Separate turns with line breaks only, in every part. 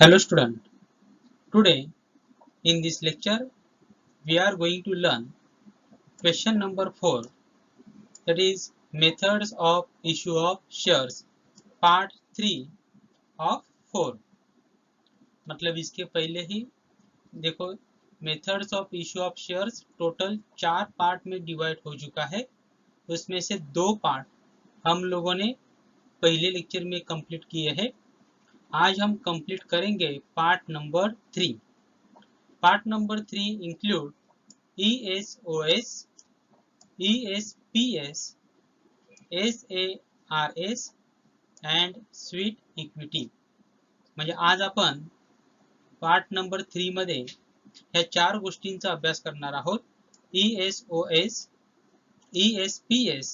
Hello student, today in this lecture we are going to learn question number 4, that is methods of issue of shares part 3 of 4। मतलब इसके पहले ही देखो methods of issue of shares total 4 part में divide हो चुका है। उसमें से 2 पार्ट हम लोगों ने पहले लेक्चर में कंप्लीट किए हैं। आज हम कंप्लीट करेंगे part number 3। Part number 3 include ESOS, ESPS, SARS and sweet equity. म्हणजे आज आपण पार्ट नंबर 3 मध्ये ह्या 4 गोष्टींचा अभ्यास करणार आहोत। ESOS, ESPS,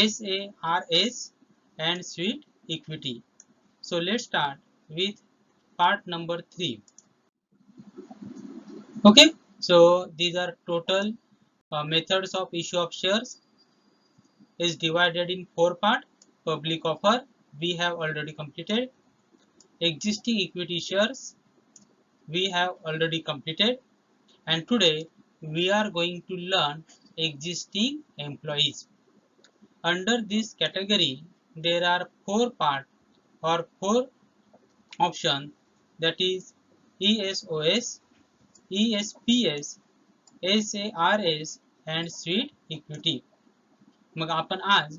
SARS and sweet equity. So let's start with part number 3. Okay, so these are total methods of issue of shares is divided in 4 parts. Public offer we have already completed, existing equity shares we have already completed, and today we are going to learn existing employees. Under this category there are 4 parts or 4 options, that is ESOS, ESPS, SARS and sweet equity. मग आपण आज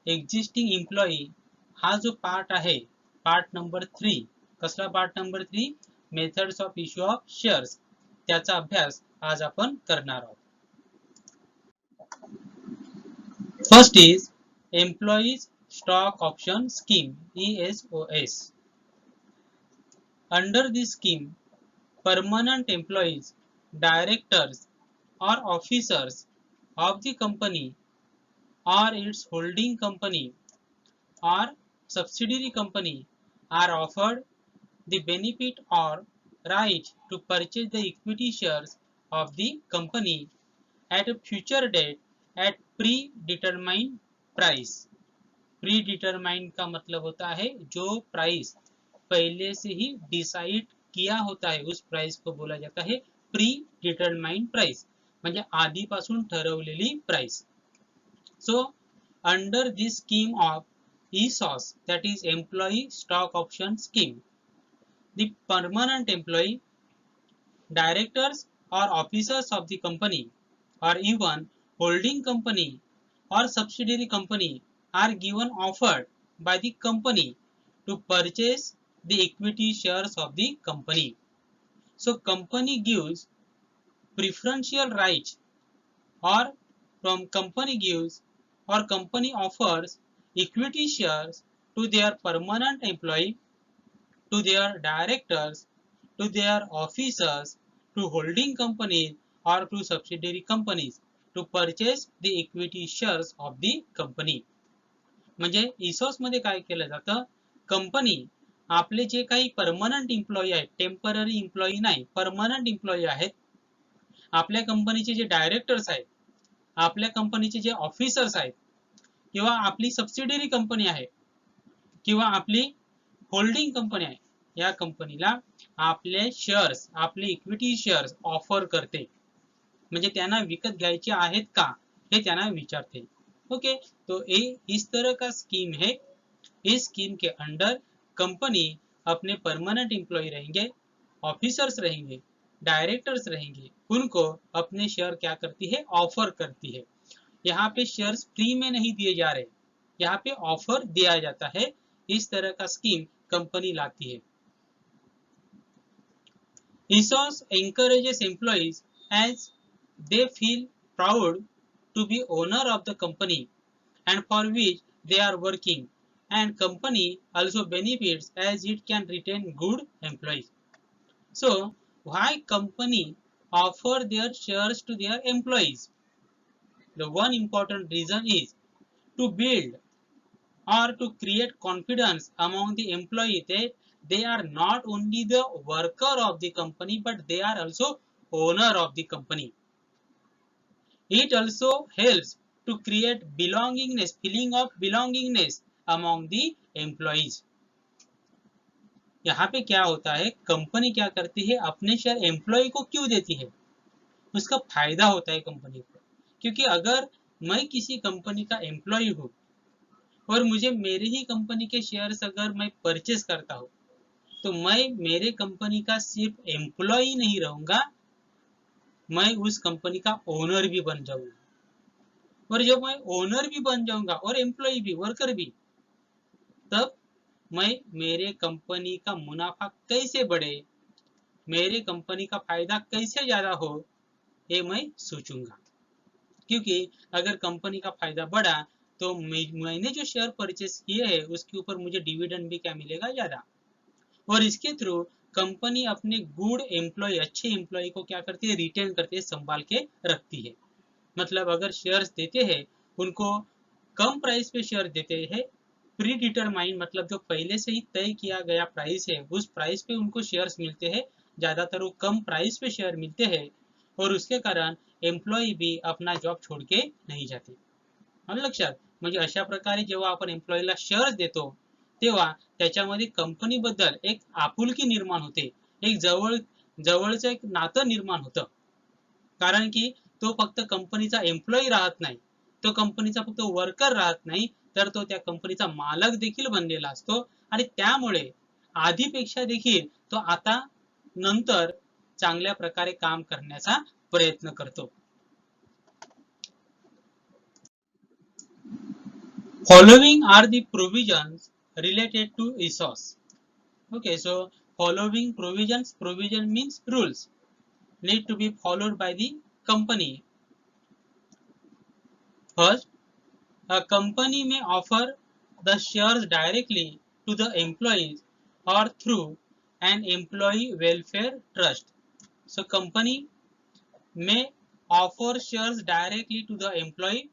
existing employee हा जो part आहे, part number 3, कसला part number 3? Methods of issue of shares, त्याचा अभ्यास आज आपण करणार आहोत। First is employees stock option scheme, ESOS. Under this scheme, permanent employees, directors or officers of the company or its holding company or subsidiary company are offered the benefit or right to purchase the equity shares of the company at a future date at predetermined price. Predetermined का मतलब होता है जो price पहले से ही decide किया होता है उस प्राइस को बोला जाता है प्री डिटरमाइंड प्राइस, म्हणजे आधीपासून ठरवलेली price. So under this scheme of ESOS, that is employee stock option scheme, the permanent employee, directors or officers of the company or even holding company or subsidiary company are given offered by the company to purchase the equity shares of the company. So company gives preferential rights, or from company gives or company offers equity shares to their permanent employee, to their directors, to their officers, to holding companies or to subsidiary companies to purchase the equity shares of the company. म्हणजे ESOS मध्ये काय केलं जातं, company आपले जे काही permanent employee आहेत, temporary employee नाही, permanent employee आहेत, आपल्या कंपनीचे जे डायरेक्टर्स आहेत, आपल्या कंपनीचे जे ऑफिसर्स आहेत, किंवा आपली सबसिडियरी कंपनी आहे किंवा आपली होल्डिंग कंपनी आहे, या कंपनीला आपले शेअर्स, आपले इक्विटी शेअर्स ऑफर करते। म्हणजे त्यांना विकत घ्यायचे आहेत का हे त्यांना विचारते। ओके, तो ये इस तरह का स्कीम है। इस स्कीम के अंडर कंपनी अपने परमानेंट एम्प्लॉय रहेंगे, ऑफिसर्स रहेंगे, डायरेक्टर्स रहेंगे, उनको अपने शेयर क्या करती है, ऑफर करती है। यहाँ पे शेयर्स फ्री में नहीं दिए जा रहे, यहाँ पे ऑफर दिया जाता है। इस तरह का स्कीम कंपनी लाती है। ESOS encourages employees as they feel proud to be owner of the company and for which they are working, and company also benefits as it can retain good employees. So why company offer their shares to their employees? The one important reason is to build or to create confidence among the employee that they are not only the worker of the company but they are also owner of the company. It also helps to create belongingness, feeling of belongingness among the employees. यहाँ पे क्या होता है, company क्या करती है, अपने share employ को क्यों देती है, उसका फायदा होता है कंपनी को। क्योंकि अगर मैं किसी कंपनी का एम्प्लॉय हूँ और मुझे मेरे ही कंपनी के शेयर्स अगर मैं परचेस करता हूँ, तो मैं मेरे कंपनी का सिर्फ एम्प्लॉय नहीं रहूंगा, मैं उस कंपनी का ओनर भी बन जाऊंगा। और जब मैं ओनर भी बन जाऊंगा और एम्प्लॉय भी, वर्कर भी, तब मैं मेरे कंपनी का मुनाफा कैसे बढ़े, मेरे कंपनी का फायदा कैसे ज्यादा हो, ये मैं सोचूंगा। क्योंकि अगर कंपनी का फायदा बढ़ा तो मैंने जो शेयर परचेस किए हैं उसके ऊपर मुझे डिविडेंड भी क्या मिलेगा, ज्यादा। और इसके थ्रू कंपनी अपने गुड एम्प्लॉय, अच्छे एम्प्लॉय को क्या करती है, रिटेन करती है, संभाल के रखती है। मतलब अगर शेयर्स देते हैं उनको, कम प्राइस पे शेयर देते हैं, प्री डिटरमाइंड मतलब जो पहले से ही तय किया गया प्राइस है उस प्राइस पे उनको शेयर्स मिलते हैं, ज्यादातर वो कम प्राइस पे शेयर मिलते हैं, और उसके कारण एम्प्लॉय भी अपना जॉब छोड़ के नाही जाते। आलं लक्षात? म्हणजे अशा प्रकारे जेव्हा आपण एम्प्लॉयीला शेअर्स देतो तेव्हा त्याच्यामध्ये कंपनीबद्दल एक आपुलकी निर्माण होते, एक जवळचं एक नातं निर्माण होतं। कारण की तो फक्त कंपनीचा एम्प्लॉई राहत नाही, तो कंपनीचा फक्त वर्कर राहत नाही, तर तो त्या कंपनीचा मालक देखील बनलेला असतो। आणि त्यामुळे आधीपेक्षा देखील तो आता नंतर चांगल्या प्रकारे काम करण्याचा प्रयत्न करतो। Following are the provisions related to ESOS. Okay, so following provisions, provision means rules, need to be followed by the company. First, a company may offer the shares directly to the employees or through an employee welfare trust. So company may offer shares directly to the employee,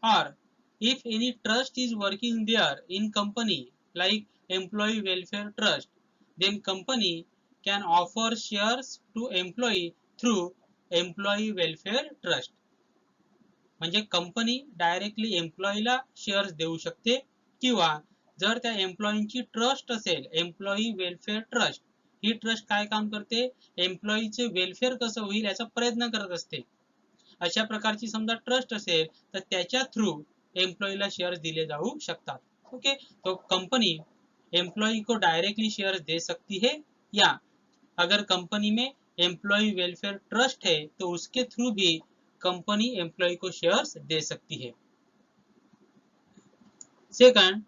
or if any trust is working there in company like employee welfare trust, then company can offer shares to employee through employee welfare trust. म्हणजे company directly एम्प्लॉईला shares देऊ शकते, किंवा जर त्या एम्प्लॉईची trust असेल, employee welfare trust, ही trust काय काम करते, एम्प्लॉईचे वेलफेअर कसं होईल याचा प्रयत्न करत असते। अशा प्रकारची समजा ट्रस्ट असेल तर त्याच्या थ्रू एम्प्लॉईला शेअर्स दिले जाऊ शकतात। ओके, तो कंपनी एम्प्लॉई को डायरेक्टली शेयर्स दे सकती है, या अगर कंपनी में एम्प्लॉई वेलफेयर ट्रस्ट है तो उसके थ्रू भी कंपनी एम्प्लॉई को शेयर्स दे सकती है। Second,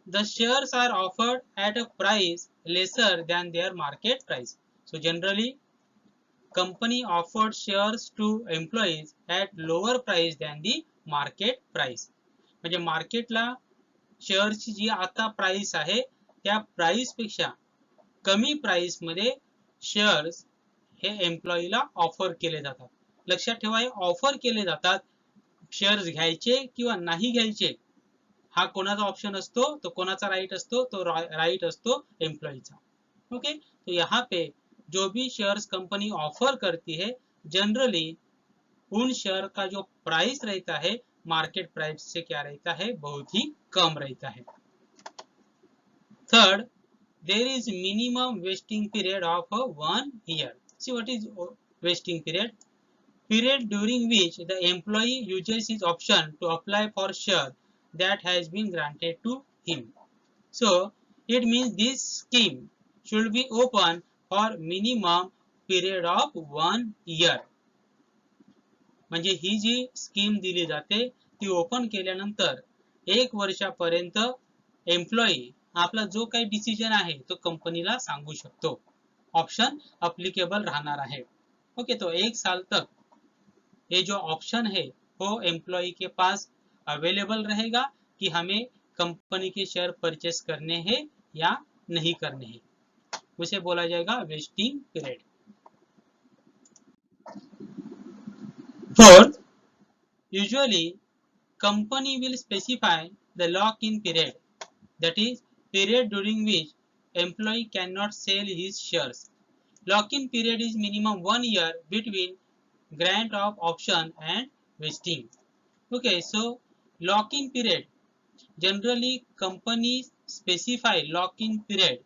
the shares are offered at a price lesser than their market price. So generally company offered shares to employees at lower price than the market price. म्हणजे मार्केटला शेअरची जी आता price आहे त्या price पेक्षा कमी प्राइस मध्ये शेअर्स हे एम्प्लॉईला offer केले जातात। लक्षात ठेवा, हे ऑफर केले जातात। शेअर्स घ्यायचे किंवा नाही घ्यायचे हा कोणाचा ऑप्शन असतो, तो कोणाचा राइट असतो, तो राइट असतो एम्प्लॉईचा। ओके, तो यहाँ पे जो भी शेयर्स कंपनी ऑफर करती है, जनरली उन शेयर का जो प्राइस रहता है मार्केट प्राइस से क्या रहता है, बहुत ही कम रहता है। Third, there is minimum vesting period of 1 year. See what is vesting period? Period during which the employee uses his option to apply for share that has been granted to him. So it means this scheme should be open for minimum period of 1 year. म्हणजे ही जी scheme दिली जाते ती open केल्यानंतर 1 वर्षापर्यंत employee आपला जो काही डिसिजन आहे तो कंपनीला सांगू शकतो, ऑप्शन अप्लीकेबल राहणार आहे। ओके, तो 1 साल तक ये जो ऑप्शन है वो एम्प्लॉई के पास अवेलेबल रहेगा कि हमें कंपनी के शेयर परचेस करने हैं या नहीं करने हैं, उसे बोला जाएगा vesting period. Fourth, usually company will specify the lock-in period, that is period during which employee cannot sell his shares. Lock-in period is minimum 1 year between grant of option and vesting. Okay, so lock-in period, generally companies specify lock-in period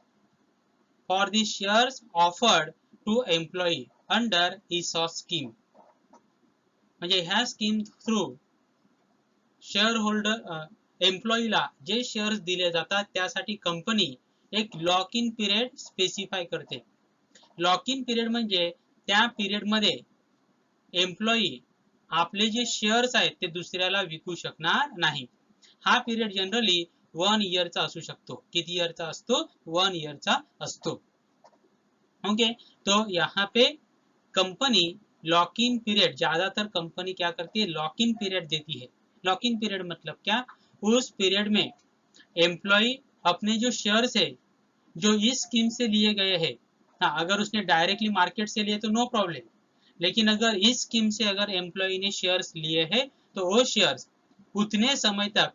for the shares offered to employee under ESOP scheme. म्हणजे ह्या scheme through share holder एम्प्लॉईला जे shares दिले जातात त्यासाठी company एक lock in period specify करते. Lock in period म्हणजे त्या period मध्ये एम्प्लॉई आपले जे शेअर्स आहेत ते दुसऱ्याला विकू शकणार नाही. हा पिरियड जनरली 1 इयरचा असू शकतो. किती इयरचा असतो? 1 इयरचा असतो. ओके, तो यहाँ पे कंपनी लॉक इन पीरियड, ज्यादातर कंपनी क्या करती है, लॉक इन पीरियड देती है. लॉक इन पीरियड मतलब क्या? उस पीरियड में एम्प्लॉई अपने जो शेयर्स है जो इस स्कीम से लिए गए हैं, हाँ अगर उसने डायरेक्टली मार्केट से लिए तो नो प्रॉब्लम, लेकिन अगर इस स्कीम से अगर एम्प्लॉई ने शेयर्स लिए हैं तो वो शेयर्स उतने समय तक,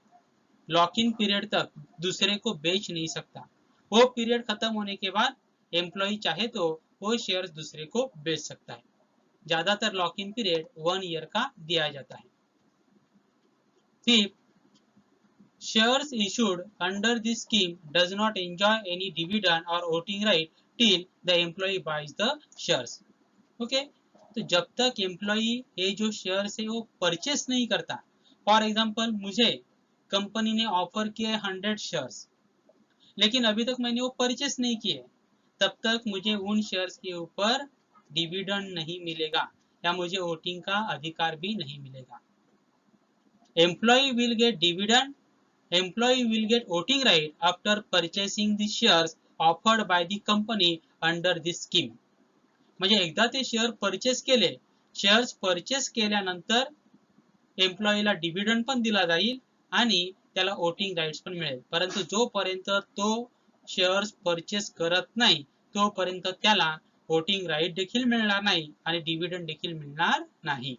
लॉक इन पीरियड तक दूसरे को बेच नहीं सकता. वो पीरियड खत्म होने के बाद एम्प्लॉई चाहे तो वो शेयर्स दूसरे को बेच सकता है. ज्यादातर लॉक इन पीरियड 1 ईयर का दिया जाता है. Fifth, shares issued under this scheme does not enjoy any dividend or voting right till the employee buys the shares. Okay, तो जब तक एम्प्लॉई ये जो शेयर्स है वो परचेस नहीं करता, फॉर एग्जांपल मुझे कंपनी ने ऑफर किए 100 शेयर्स, लेकिन अभी तक मैंने वो परचेस नहीं किए, तब तक मुझे उन शेयर्स के ऊपर डिविडेंड नहीं मिलेगा या मुझे वोटिंग का अधिकार भी नहीं मिलेगा. Employee will get dividend, employee will get voting right after purchasing the shares offered by the company under this scheme. म्हणजे एकदा ते शेअर परचेस केले, शेअर्स परचेस केल्यानंतर एम्प्लॉईला डिव्हिडंड पण दिला जाईल आणि त्याला वोटिंग राईट्स पण मिळेल. परंतु जोपर्यंत तो शेअर्स परचेस करत नाही तोपर्यंत त्याला वोटिंग राईट देखील मिळणार नाही आणि डिव्हिडंड देखील मिळणार नाही.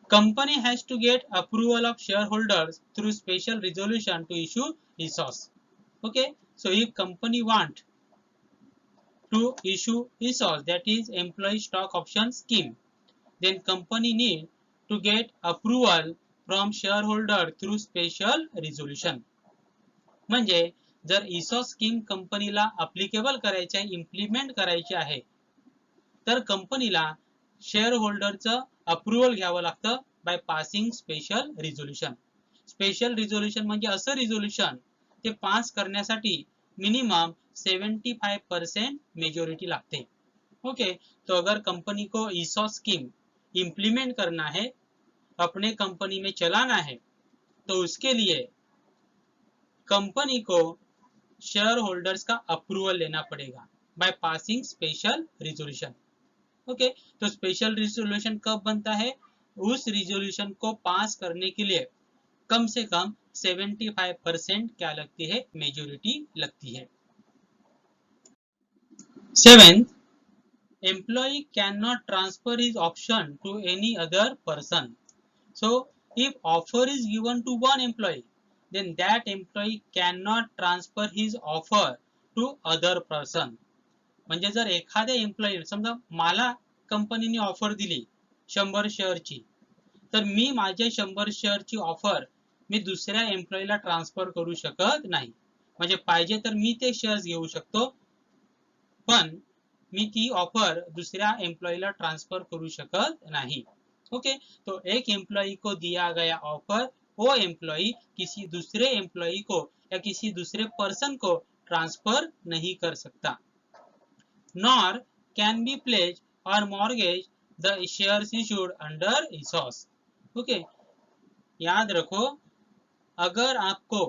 Company has to get approval of shareholders through special resolution to issue ESOPs. Okay, so if company want to issue ESOPs, that is employee stock option scheme, then company need to get approval from shareholder through special resolution. म्हणजे जर ESOP scheme कंपनीला applicable करायची आहे, implement करायची आहे, तर कंपनीला share होल्डरचं approval घ्यावं लागतं by passing special resolution. Special resolution म्हणजे असं रिझोल्युशन ते पास करण्यासाठी मिनिमम 75% मेजोरिटी लगते. ओके, तो अगर कंपनी को ESOP स्कीम इम्प्लीमेंट करना है, अपने कंपनी में चलाना है, तो उसके लिए कंपनी को शेयर होल्डर्स का अप्रूवल लेना पड़ेगा by passing special resolution. Okay, तो स्पेशल रिजोल्यूशन कब बनता है? उस रिजोल्यूशन को पास करने के लिए कम से कम 75% क्या लगती है? मेजोरिटी लगती है. 7th, employee cannot transfer his option to any other person. So if offer is given to one employee, then that employee cannot transfer his offer to other person. म्हणजे जर एखाद्या एम्प्लॉई, समजा मला कंपनीने ऑफर दिली 100 शेअरची, तर मी माझे 100 शेअरची ऑफर मी दुसऱ्या एम्प्लॉईला ट्रान्सफर करू शकत नाही. म्हणजे पाहिजे तर मी ते शेअर्स घेऊ शकतो, पण मी ती ऑफर दुसऱ्या एम्प्लॉईला ट्रान्सफर करू शकत नाही. ओके, तो एक एम्प्लॉई को दिया गया ऑफर वो एम्प्लॉई किसी दूसरे एम्प्लॉई को या किसी दूसरे पर्सन को ट्रांसफर नहीं कर सकता. नॉर कैन बी प्लेज और mortgage the shares issued under ESOPs. Okay, याद रखो, अगर आपको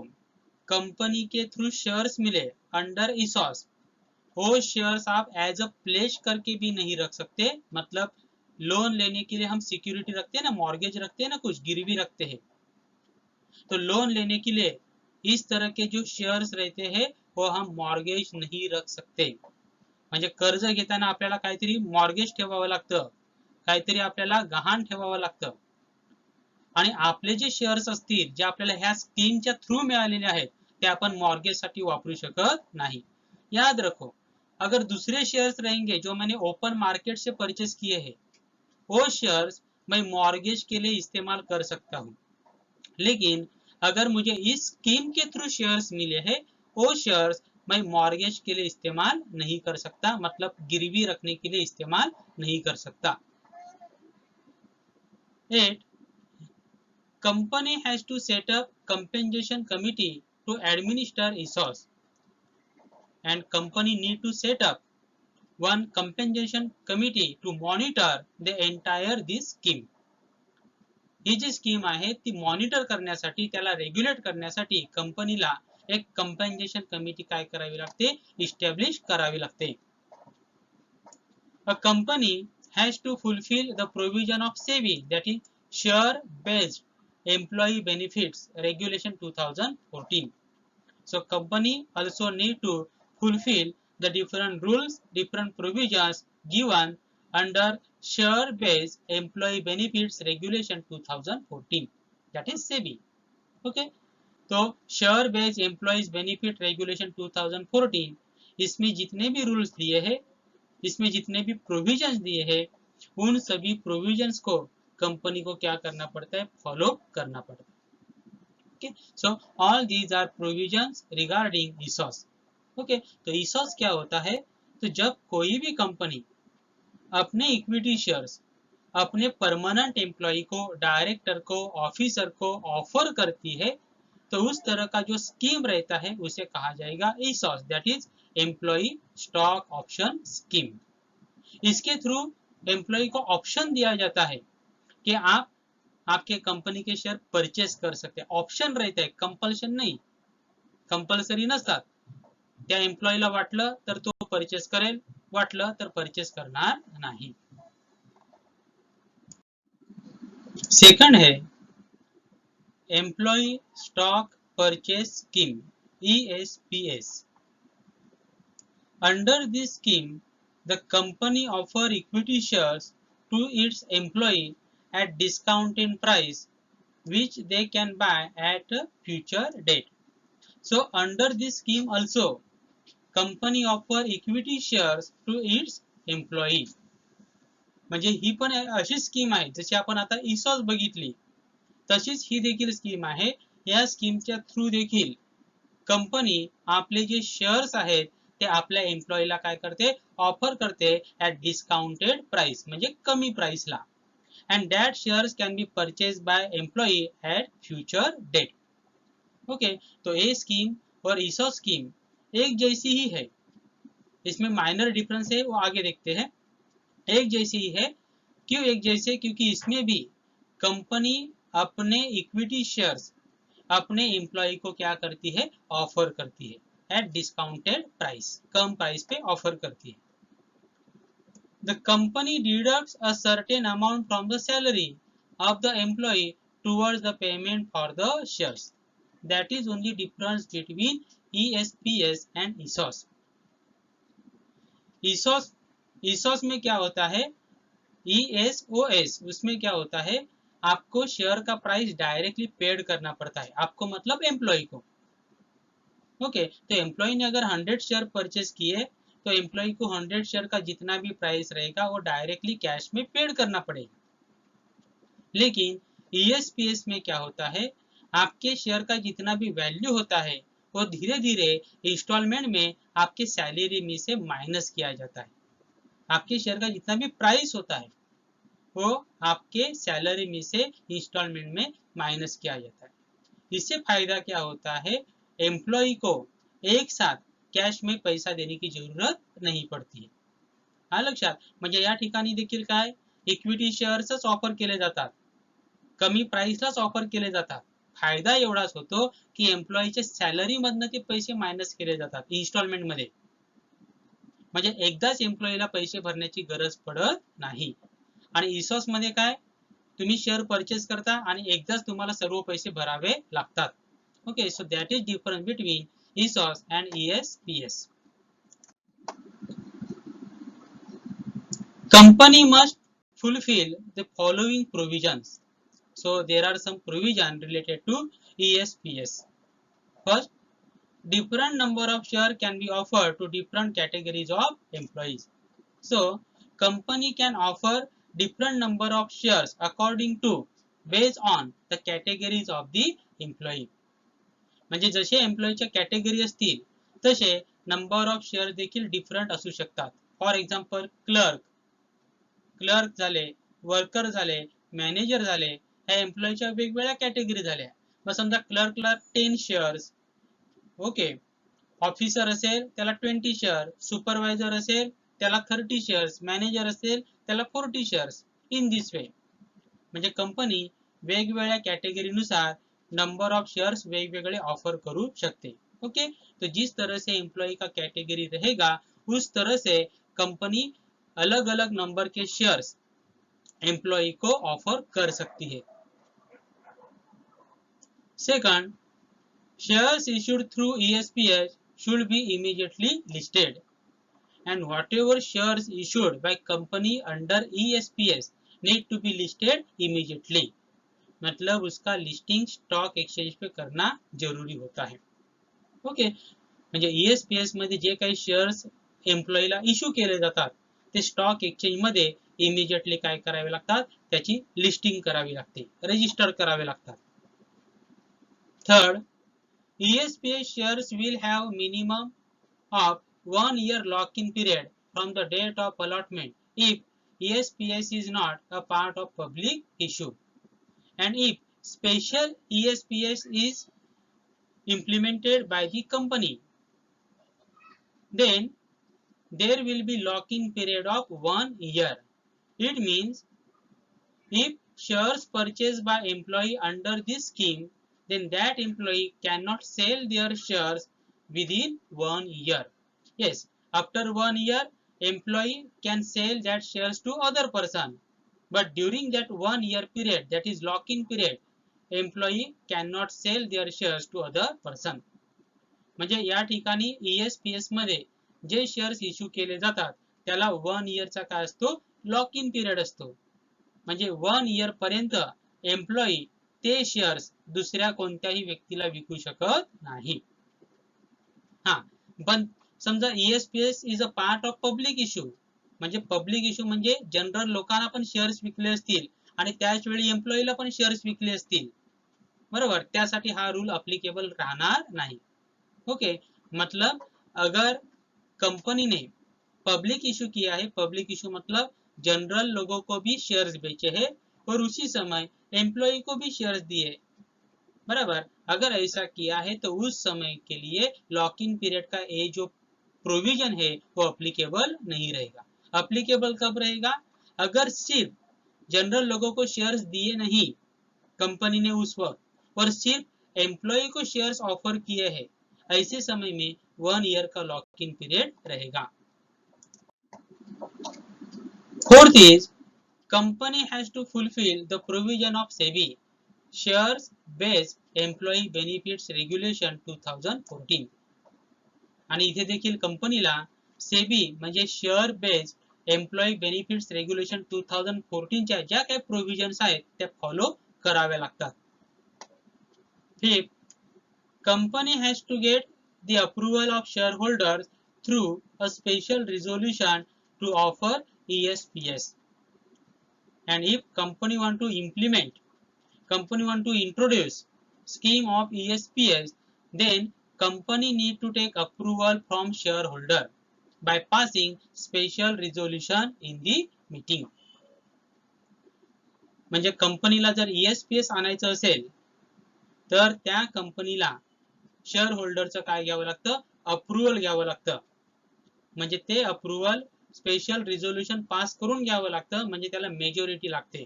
कंपनी के थ्रू शेयर्स मिले अंडर ESOPs, वो शेयर्स आप एज अ प्लेज करके भी नहीं रख सकते. मतलब लोन लेने के लिए हम सिक्योरिटी रखते हैं ना, मॉर्गेज रखते हैं ना, कुछ गिरवी रखते हैं, तो लोन लेने के लिए इस तरह के जो शेयर्स रहते हैं वो हम मॉर्गेज नहीं रख सकते. म्हणजे कर्ज घेताना आपल्याला काहीतरी मॉर्गेज ठेवावं लागतं, काहीतरी आपल्याला गहाण ठेवावं लागतं, आणि आपले जे शेयर्स असतील जे आपल्याला ह्या स्कीमच्या थ्रू मिळालेले आहेत ते आपण मॉर्गेज साठी वापरू शकत नाही. याद रखो, अगर दूसरे शेयर्स रहेंगे जो मैंने ओपन मार्केट से परचेस किए हैं, वो शेयर्स मैं मॉर्गेज के लिए इस्तेमाल कर सकता हूँ, लेकिन अगर मुझे इस स्कीम के थ्रू शेयर्स मिले हैं वो शेयर्स मैं मॉर्गेज के लिए इस्तेमाल नहीं कर सकता, मतलब गिरवी रखने के लिए इस्तेमाल नहीं कर सकता। 8. Company has to set up compensation committee to administer ESOS, and company need to set up one compensation committee to monitor the entire this scheme. ही जी स्कीम आहे ती मॉनिटर करण्यासाठी, त्याला रेग्युलेट करण्यासाठी कंपनीला एक कंपेन्सेशन कमिटी काय करावी लागते, इस्टॅब्लिश करावी लागते. A company has to fulfill the provision of SEBI, that is share based employee benefits regulation 2014. So company also need to fulfill the different rules, different provisions given under share based employee benefits regulation 2014, that is SEBI. Okay, तो share based employees benefit regulation 2014, इसमें जितने भी rules दिए हैं, इसमें जितने भी provisions दिए हैं, उन सभी प्रोविजंस को कंपनी को क्या करना पड़ता है, फॉलो करना पड़ता है. Okay, so all these are provisions regarding ESOS. Okay, तो ईसॉस क्या होता है, तो जब कोई भी कंपनी अपने इक्विटी शेयर्स अपने परमानेंट एम्प्लॉय को, डायरेक्टर को, ऑफिसर को ऑफर करती है, तो उस तरह का जो स्कीम रहता है उसे कहा जाएगा ESOS, that is employ stock option scheme. इसके थ्रू एम्प्लॉय को ऑप्शन दिया जाता है कि आप आपके कंपनी के शेयर परचेस कर सकते हैं. ऑप्शन रहता है, कंपल्शन नाही, कंपल्सरी नसतात. त्या एम्प्लॉयला वाटलं तर तो परचेस करेल, वाटलं तर परचेस करणार नाही. सेकंड है employ stock purchase scheme, ESPS. Under this scheme, the company offer equity shares to its employee at discounted price, which they can buy at a future date. So under this scheme also, company offer equity shares to its employee. म्हणजे ही पण अशी scheme आहे, जशी आपण आता ESOS बघितली, तशीच ही देखील स्कीम आहे. या स्कीमच्या थ्रू देखील कंपनी आपले जे शेअर्स आहेत ते आपल्या एम्प्लॉयला काय करते, ऑफर करते ॲट डिस्काउंटेड प्राइस, म्हणजे कमी प्राइसला. And that shares can be purchase by employee at future date. Okay, तो ये स्कीम और ESOS स्कीम एक जैसी ही है, इसमें माइनर डिफरेंस है, वो आगे देखते हैं. एक जैसी ही है, क्यों एक जैसे, क्योंकि इसमें भी कंपनी अपने इक्विटी शेयर्स अपने एम्प्लॉय को क्या करती है, ऑफर करती है एट डिस्काउंटेड प्राइस, कम प्राइस पे ऑफर करती है. The company deducts a certain amount from the salary of the employee towards the payment for the shares. That is only difference between ESPS and ESOS. ESOS में क्या होता है, ESOS उसमें क्या होता है, आपको शेयर का प्राइस डायरेक्टली पेड करना पड़ता है, आपको मतलब एम्प्लॉय को. ओके, तो एम्प्लॉय ने अगर 100 शेयर परचेस किए तो एम्प्लॉय को 100 शेयर का जितना भी प्राइस रहेगा वो डायरेक्टली कैश में पेड करना पड़ेगा. लेकिन ESPS में क्या होता है, आपके शेयर का जितना भी वैल्यू होता है वो धीरे धीरे इंस्टॉलमेंट में आपके सैलरी में से माइनस किया जाता है. आपके शेयर का जितना भी प्राइस होता है वो आपके सैलरी में से इंस्टॉलमेंट में माइनस किया जाता है. इससे फायदा क्या होता है, एम्प्लॉय को एक साथ कॅश में पैसा देने की जरूरत नहीं पडती है. हा लक्षात. म्हणजे या ठिकाणी देखील काय, इक्विटी शेअर्सच ऑफर केले जातात, कमी प्राइसलाच ऑफर केले जातात. फायदा एवढाच होतो की एम्प्लॉयच्या सॅलरी मधनं ते पैसे मायनस केले जातात इन्स्टॉलमेंट मध्ये. म्हणजे एकदाच एम्प्लॉयला पैसे भरण्याची गरज पडत नाही. आणि ESOS मध्ये काय, तुम्ही शेअर परचेस करता आणि एकदाच तुम्हाला सर्व पैसे भरावे लागतात. Okay, so that is difference between ESOS and ESPS. Company must fulfill the following provisions. So there are some provision related to ESPS. First, different number of share can be offered to different categories of employees. So company can offer different number of shares according to based on the categories of the employee. म्हणजे जसे एम्प्लॉयच्या category असतील तसे number of share देखील different असू शकतात. For example clerk झाले, worker झाले, manager झाले, ह्या एम्प्लॉईच्या वेगवेगळ्या कॅटेगरी झाल्या. मग समजा क्लर्कला 10 शेअर्स, ओके, ऑफिसर असेल त्याला 20 शेअर, सुपरवायझर असेल त्याला 30 शेअर्स, मॅनेजर असेल त्याला 40 शेअर्स. इन दिस वे म्हणजे कंपनी वेगवेगळ्या कॅटेगरीनुसार नंबर ऑफ शेयर्स वेगवेगळे ऑफर करू सकते. ओके, तो जिस तरह से एम्प्लॉय का कैटेगरी रहेगा उस तरह से कंपनी अलग अलग नंबर के शेयर्स एम्प्लॉय को ऑफर कर सकती है. Second, shares issued through ESPS should be immediately listed, and whatever shares issued by company under ESPS need to be listed immediately. मतलब उसका लिस्टिंग स्टॉक एक्सचेंज पे करना जरूरी होता है. ओके, म्हणजे ESPS मध्ये जे काही शेअर्स एम्प्लॉईला इश्यू केले जातात ते स्टॉक एक्सचेंज मध्ये इमिजिएटली काय करावे लागतात, त्याची लिस्टिंग करावी लागते, रजिस्टर करावे लागतात. Third, ESPS shares will have minimum of 1 year lock-in period from the date of allotment if ESPS is not a part of public issue, and if special ESPS is implemented by the company, then there will be lock-in period of 1 year. It means if shares purchased by employee under this scheme, then that employee cannot sell their shares within 1 year. Yes, after 1 year, employee can sell that shares to other person. But during that 1 year period, that is lock-in period, employee cannot sell their shares to other person. म्हणजे या ठिकाणी ESPS मध्ये जे shares issue केले जातात त्याला 1 इयरचा काय असतो, lock in period असतो. म्हणजे 1 इयर पर्यंत एम्प्लॉई ते शेअर्स दुसऱ्या कोणत्याही व्यक्तीला विकू शकत नाही. हा, पण समजा ESPS is a part of public issue, म्हणजे पब्लिक इश्यू म्हणजे जनरल लोकांना पण शेअर्स विकले असतील आणि त्याच वेळी एम्प्लॉईला पण शेअर्स विकले असतील, बरोबर, त्यासाठी हा रूल अप्लिकेबल राहणार नाही. ओके, मतलब अगर कंपनी ने पब्लिक इशू किया है, पब्लिक इशू मतलब जनरल लोगों को भी शेयर्स बेचे हैं और उसी समय एम्प्लॉय को भी शेयर्स दिए, बराबर, अगर ऐसा किया है तो उस समय के लिए लॉक इन पीरियड का ये जो प्रोविजन है वो अप्लीकेबल नहीं रहेगा. अप्लीकेबल कब रहेगा, अगर सिर्फ जनरल लोगों को शेयर्स दिए नहीं कंपनी ने उस वक्त और सिर्फ एम्प्लॉय को शेयर्स ऑफर किए हैं, ऐसे समय में 1 ईयर का लॉक इन पीरियड रहेगा. Fourth is, company has to fulfil the provision of SEBI shares based employee benefits regulation 2014. आणि इथे देखील कंपनीला सेबी म्हणजे share based employee benefits regulation 2014 च्या ज्या काही प्रोव्हिजन्स आहेत त्या फॉलो कराव्या लागतात. Fifth, company has to get the approval of shareholders through a special resolution to offer ESPS. And if company want to introduce scheme of ESPS, then company need to take approval from shareholder by passing special resolution in the meeting. म्हणजे कंपनीला जर ESPS आणायचं असेल तर त्या कंपनीला share होल्डरचं काय घ्यावं लागतं, अप्रुव्हल घ्यावं लागतं. म्हणजे ते अप्रुव्हल स्पेशल रिझोल्यूशन पास करून घ्यावं लागतं, म्हणजे त्याला मेजॉरिटी लागते,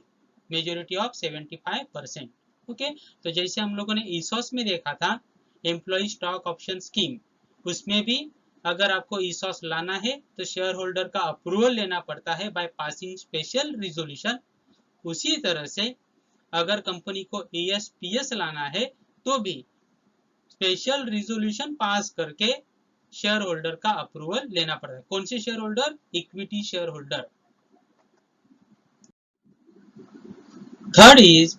मेजॉरिटी ऑफ 75%. ओके, तो जैसे हम लोगों ने ईसॉस में देखा था एम्प्लॉय स्टॉक ऑप्शन स्कीम, उसमें भी अगर आपको ईसॉस लाना है तो शेयर होल्डर का अप्रूवल लेना पड़ता है बाय पासिंग स्पेशल रिजोल्यूशन. उसी तरह से अगर कंपनी को ESPS लाना है तो भी स्पेशल रिजोल्यूशन पास करके शेयर होल्डर का अप्रूवल लेना पड़ता है. कौन से share holder, equity share holder. Third is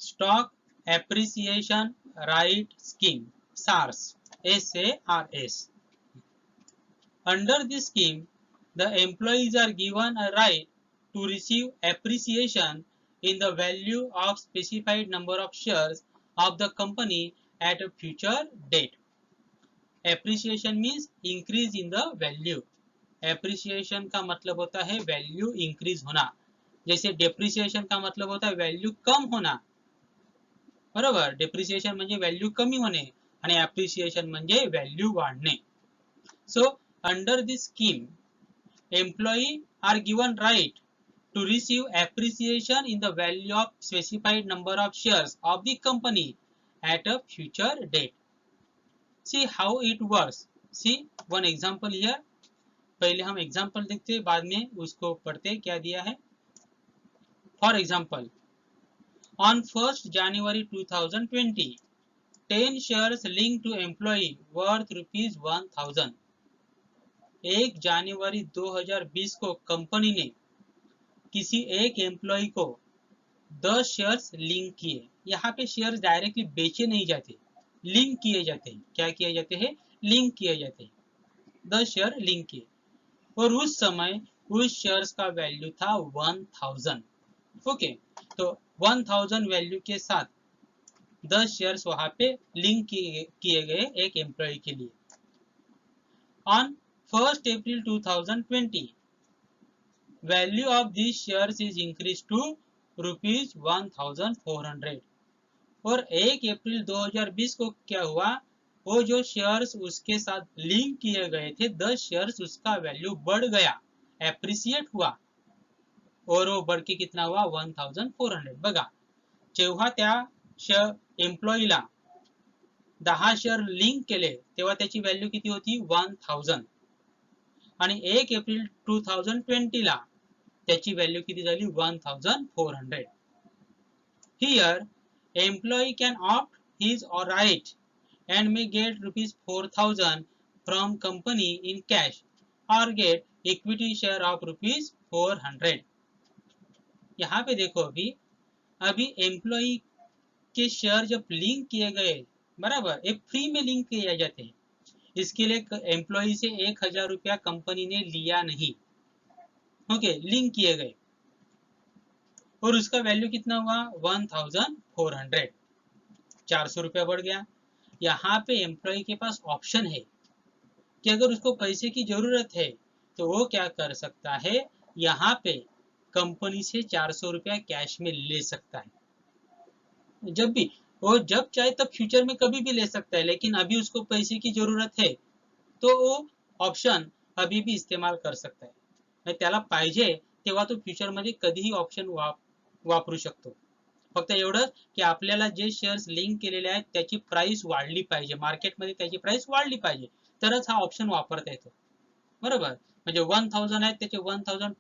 stock appreciation right scheme, SARS, SARS. Under this scheme, the employees are given a right to receive appreciation in the value of specified number of shares of the company at a future date. Appreciation means increase in the value. Appreciation का मतलब होता है value increase होना, जैसे depreciation का मतलब होता है वैल्यू कम होना, बरोबर। डेप्रिसिएशन म्हणजे व्हॅल्यू कमी होणे आणि ॲप्रिसिएशन म्हणजे व्हॅल्यू वाढणे. So under this scheme employee are given right to receive appreciation in the value of specified number of shares of the company at a future date. See how it works. See one example here. पहले हम example देखते बाद में उसको पढ़ते क्या दिया है. For example, on 1st January 2020, 10 shares linked to employee worth rupees 1000. 1 जनवरी 2020 को कंपनी ने किसी एक एम्प्लॉय को 10 शेयर्स लिंक किए. यहाँ पे शेयर्स डायरेक्टली बेचे नहीं जाते, लिंक किए जाते हैं. क्या किए जाते हैं? लिंक किए जाते हैं. 10 शेयर लिंक किए और उस समय उस शेयर्स का वैल्यू था 1000. ओके, तो 1000 वैल्यू के साथ 10 शेयर्स वहां पे लिंक किए गए एक एम्प्लॉय के लिए. On 1st April 2020, value of these shares is increased to rupees 1400. और 1 अप्रैल 2020 को क्या हुआ, वो जो शेयर्स उसके साथ लिंक किए गए थे 10 शेयर्स, उसका वैल्यू बढ़ गया, एप्रिसिएट हुआ और वो बढ़ के कितना हुआ 1400. बघा, जेव्हा त्या एम्प्लॉईला 10 शेअर लिंक केले तेव्हा त्याची व्हॅल्यू किती होती 1000 आणि 1 एप्रिल 2020 ला त्याची व्हॅल्यू किती झाली 1400. Here employee can opt his और right and may get rupees 4000 from company in cash or get equity share of rupees 400. यहाँ पे देखो, अभी एम्प्लॉई के शेयर जब लिंक किए गए, बराबर, एक फ्री में लिंक किए जाते हैं. इसके लिए एम्प्लॉई से 1000 रुपया कंपनी ने लिया नहीं. ओके, लिंक किए गए और उसका वैल्यू कितना हुआ 1400. 400 रुपया बढ़ गया. यहाँ पे एम्प्लॉय के पास ऑप्शन है कि अगर उसको पैसे की जरूरत है तो वो क्या कर सकता है, यहाँ पे कंपनी से 400 रुपया कैश में ले सकता है. जब भी वो जब चाहे तब फ्यूचर में कभी भी ले सकता है, लेकिन अभी उसको पैसे की जरूरत है तो वो ऑप्शन अभी भी इस्तेमाल कर सकता है. त्याला पाहिजे तेव्हा तो फ्यूचर मध्ये कधीही ऑप्शन वापरू शकतो. फक्त एवढंच की आपल्याला जे शेअर्स लिंक केलेले आहेत त्याची प्राइस वाढली पाहिजे, मार्केटमध्ये त्याची प्राइस वाढली पाहिजे, तरच हा ऑप्शन वापरता येतो. बरोबर, म्हणजे 1000 आहेत त्याचे 1200,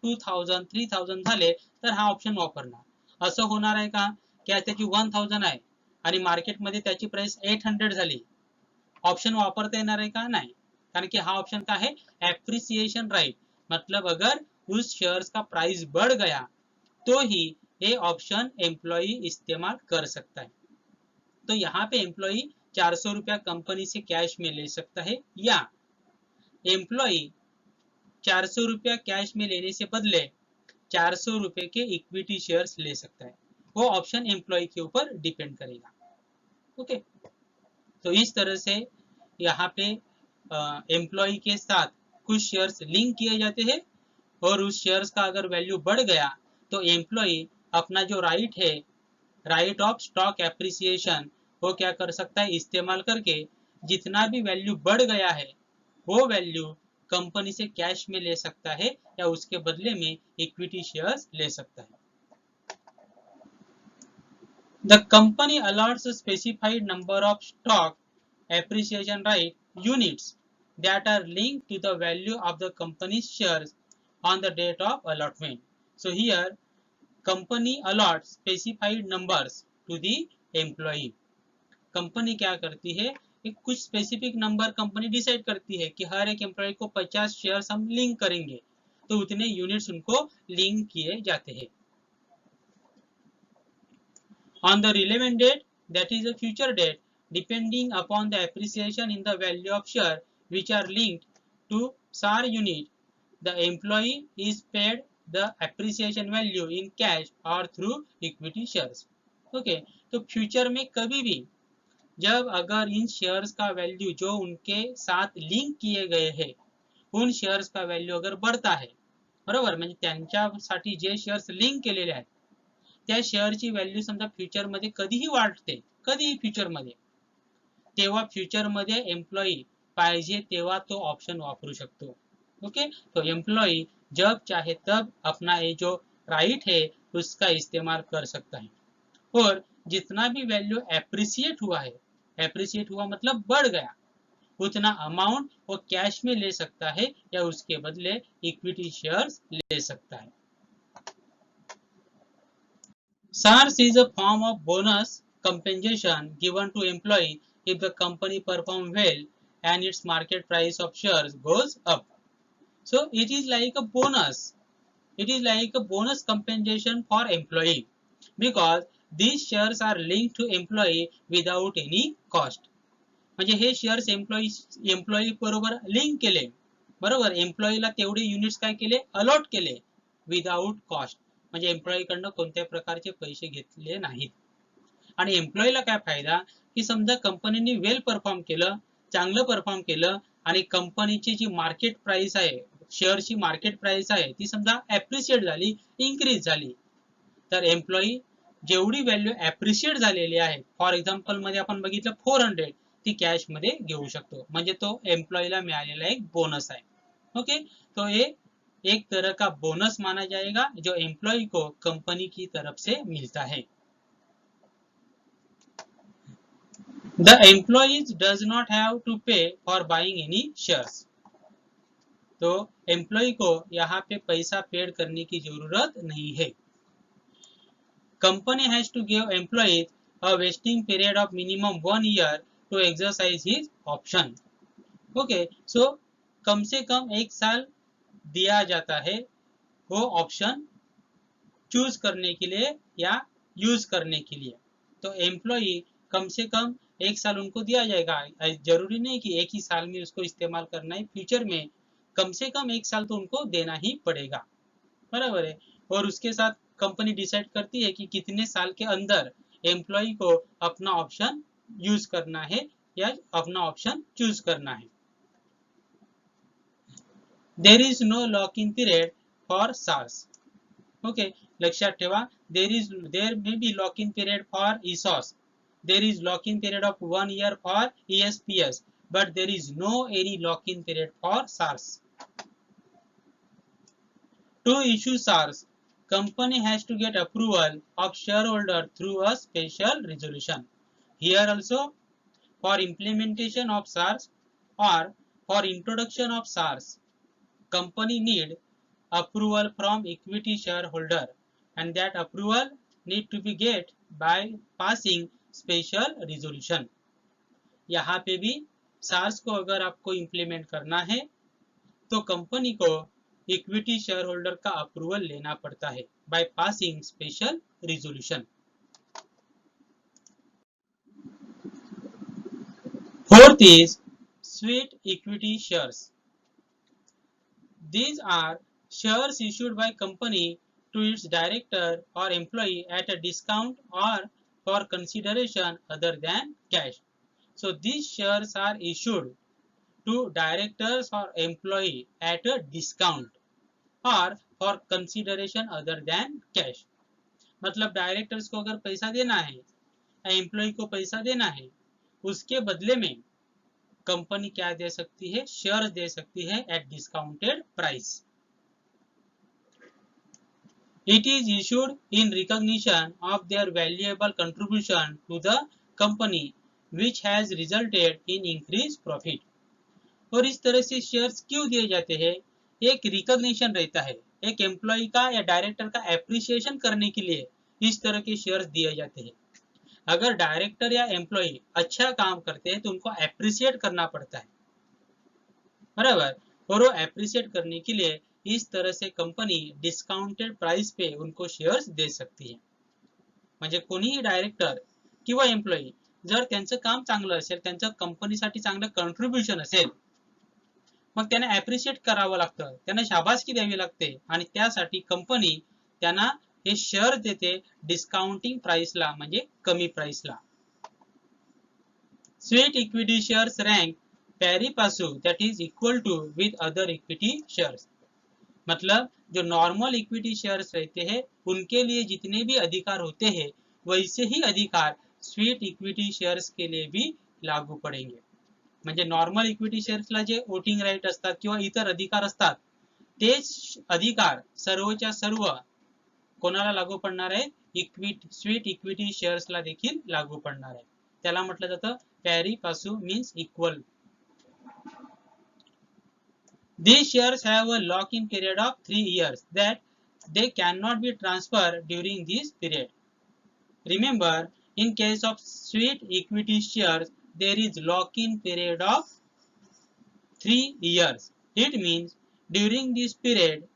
2000, 3000 झाले तर हा ऑप्शन वापरणार. असं होणार आहे का की आज त्याची 1000 आहे आणि मार्केटमध्ये त्याची प्राइस 800 झाली, ऑप्शन वापरता येणार आहे का? नाही, कारण की हा ऑप्शन का है, एप्रिसिएशन राइट. मतलब अगर उस शेयर्स का प्राइस बढ़ गया तो ही ये ऑप्शन एम्प्लॉई इस्तेमाल कर सकता है. तो यहाँ पे एम्प्लॉई 400 रुपया कंपनी से कैश में ले सकता है, या एम्प्लॉई 400 रुपया कैश में लेने से बदले 400 रुपए के इक्विटी शेयर्स ले सकता है. वो ऑप्शन एम्प्लॉई के ऊपर डिपेंड करेगा. ओके, तो इस तरह से यहाँ पे एम्प्लॉई के साथ कुछ शेयर्स लिंक किए जाते हैं और उस शेयर्स का अगर वैल्यू बढ़ गया तो एम्प्लॉई अपना जो राइट है, राइट ऑफ स्टॉक एप्रिसिएशन, वो क्या कर सकता है, इस्तेमाल करके जितना भी वैल्यू बढ़ गया है वो वैल्यू कंपनी से कैश में ले सकता है या उसके बदले में इक्विटी शेयर्स ले सकता है. The company allots a specified number of stock appreciation right units that are linked to the value of the company's shares on the date of allotment. So here company allots specified numbers to the employee. Company क्या करती है, एक कुछ specific number company decide करती है कि हर एक employ को 50 शेयर्स हम लिंक करेंगे, तो उतने यूनिट्स उनको लिंक किए जाते हैं. On the relevant date, that is a future date, depending upon the appreciation in the value of share which are linked to SAR unit, the employee is paid the appreciation value in cash or through equity shares. Okay, तो future में कभी भी जब अगर इन shares का value जो उनके साथ लिंक किए गए हैं उन शेयर्स का वैल्यू अगर बढ़ता आहे, बरोबर, म्हणजे त्यांच्यासाठी जे शेअर्स लिंक केलेले आहेत त्या शेअरची व्हॅल्यू समजा फ्युचरमध्ये कधीही वाढते, कधीही फ्युचरमध्ये, तेव्हा फ्युचरमध्ये एम्प्लॉई पाहिजे तेव्हा तो ऑप्शन वापरू शकतो. ओके, तो एम्प्लॉई जब चाहे तब अपना ये जो राइट है उसका इस्तेमाल कर सकता है. और जितना भी वैल्यू एप्रिसिएट हुआ है, एप्रिसिएट हुआ मतलब बढ़ गया, उतना अमाउंट वो कैश में ले सकता है या उसके बदले इक्विटी शेयर्स ले सकता है. SARS is a form of bonus compensation given to employee if the company perform well and its market price of shares goes up. So it is like a bonus. It is like a bonus compensation for employee because these shares are linked to employee without any cost. म्हणजे हे shares employee बरोबर link केले, बरोबर, एम्प्लॉईला तेवढे units काय केले, allot केले without cost, म्हणजे employee कडनं कोणत्या प्रकारचे पैसे घेतले नाहीत. आणि एम्प्लॉईला काय फायदा की समजा कंपनीने वेल परफॉर्म केलं, चांगलं परफॉर्म केलं आणि कंपनीची जी मार्केट प्राइस आहे, शेअरची मार्केट प्राइस आहे ती समजा ऍप्रिशिएट झाली, इन्क्रीज झाली, तर एम्प्लॉई जेवढी व्हॅल्यू ऍप्रिशिएट झालेली आहे, फॉर एक्झाम्पल मध्ये आपण बघितलं 400, ती कॅश मध्ये घेऊ शकतो, म्हणजे तो एम्प्लॉईला मिळालेला एक बोनस आहे. ओके, तो ये एक तरह का बोनस माना जाएगा जो एम्प्लॉई को कंपनी की तरफ से मिलता है. The employees does not have to pay for buying any shares. तो एम्प्लॉई को यहाँ पे पैसा पेड करने की जरूरत नहीं है. Company has to give employees a vesting period of minimum 1 year to exercise his option. Okay, so कम से कम 1 साल दिया जाता है वो ऑप्शन चूज करने के लिए या यूज करने के लिए. तो एम्प्लॉई कम से कम 1 साल उनको दिया जाएगा, जरूरी नहीं कि एक ही साल में उसको इस्तेमाल करना है, फ्यूचर में कम से कम 1 साल तो उनको देना ही पड़ेगा, बराबर है. और उसके साथ कंपनी डिसाइड करती है कि कितने साल के अंदर एम्प्लॉई को अपना ऑप्शन यूज करना है या अपना ऑप्शन चूज करना है. There is no lock in period for SARs. Okay, लक्षात ठेवा, there may be lock in period for ESOS, there is lock in period of 1 year for ESPS, but there is no any lock in period for SARS. To issue SARS, company has to get approval of shareholder through a special resolution. Here also, for implementation of SARS or for introduction of SARS, company need approval from equity shareholder, and that approval need to be get by passing special resolution. यहाँ पे भी SARS को अगर आपको implement करना है तो company को इक्विटी शेयर होल्डर का अप्रूवल लेना पड़ता है by passing special resolution. Fourth is sweet equity shares. These are shares issued by company to its director or employee at a discount or for consideration other than cash. So these shares are issued to directors or employee at a discount or for consideration other than cash. मतलब directors को अगर पैसा देना है या employ को पैसा देना है, उसके बदले में कंपनी क्या दे सकती है, शेयर दे सकती है at discounted price. It is issued in recognition of their valuable contribution to the company which has resulted in increased profit. और इस तरह से शेयर्स क्यों दिए जाते हैं, एक रिकॉग्निशन रहता है, एक एम्प्लॉय का या डायरेक्टर का एप्रिसिएशन करने के लिए इस तरह के शेयर्स दिए जाते हैं. अगर डायरेक्टर या एम्प्लॉय अच्छा काम करते हैं तो उनको एप्रिसिएट करना पड़ता है, बराबर, और वो एप्रिसिएट करने के लिए इस तरह से कंपनी डिस्काउंटेड प्राइस पे उनको शेअर्स दे सकती है. म्हणजे कोणीही डायरेक्टर किंवा एम्प्लॉई जर त्यांचं काम चांगलं असेल, त्यांचं कंपनीसाठी चांगलं कॉन्ट्रीब्युशन असेल, मग त्यांना ऍप्रिशिएट करावं लागतं, त्यांना शाबासकी द्यावी लागते आणि त्यासाठी कंपनी त्यांना हे शेअर देते डिस्काउंटिंग प्राइसला, म्हणजे कमी प्राइसला. Sweet equity shares rank pari passu that is equal to with other equity shares. मतलब जो नॉर्मल इक्विटी शेयर्स रहते हैं उनके लिए जितने भी अधिकार होते हैं वैसे ही अधिकार स्वीट इक्विटी शेयर्स के लिए भी लागू पडेंगे। म्हणजे नॉर्मल इक्विटी शेअर्सला जे वोटिंग राईट असतात किंवा इतर अधिकार असतात तेच अधिकार सर्वच्या सर्व कोणाला लागू पडणार आहे, स्वीट इक्विटी शेअर्सला देखील लागू पडणार आहे। त्याला म्हटलं जातं pari passu means equal. These shares have a lock-in period of 3 years that they cannot be transferred during this period. Remember, in case of sweet equity shares, there is lock-in period of 3 years. It means during this period,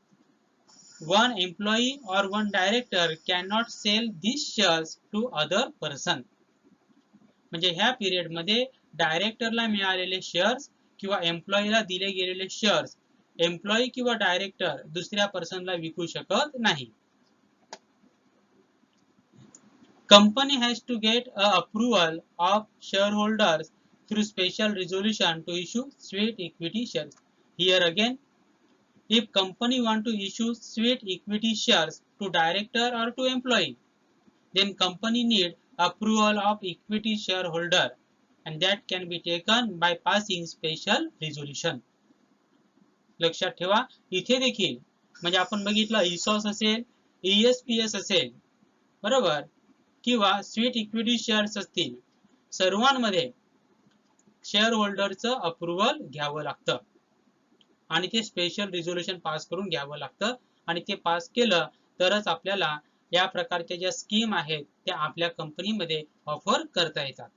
one employee or one director cannot sell these shares to other person. म्हणजे ह्या period मध्ये डायरेक्टरला मिळालेले shares किंवा एम्प्लॉईला दिले गेलेले shares employee किंवा director दुसऱ्या पर्सनला विकू शकत नाही। Company has to get a approval of shareholders through special resolution to issue sweet equity shares. Here again, if company want to issue sweet equity shares to director or to employee, then company need approval of equity shareholder and that can be taken by passing special resolution. लक्षात ठेवा इथे देखील म्हणजे आपण बघितलं ESOS असेल, ESPS असेल, बरोबर, किंवा स्वीट इक्विटी शेअर्स असतील, सर्वांमध्ये शेअर होल्डरचं अप्रूव्हल घ्यावं लागतं आणि ते स्पेशल रिझोल्यूशन पास करून घ्यावं लागतं आणि ते पास केलं तरच आपल्याला या प्रकारच्या ज्या स्कीम आहेत त्या आपल्या कंपनीमध्ये ऑफर करता येतात।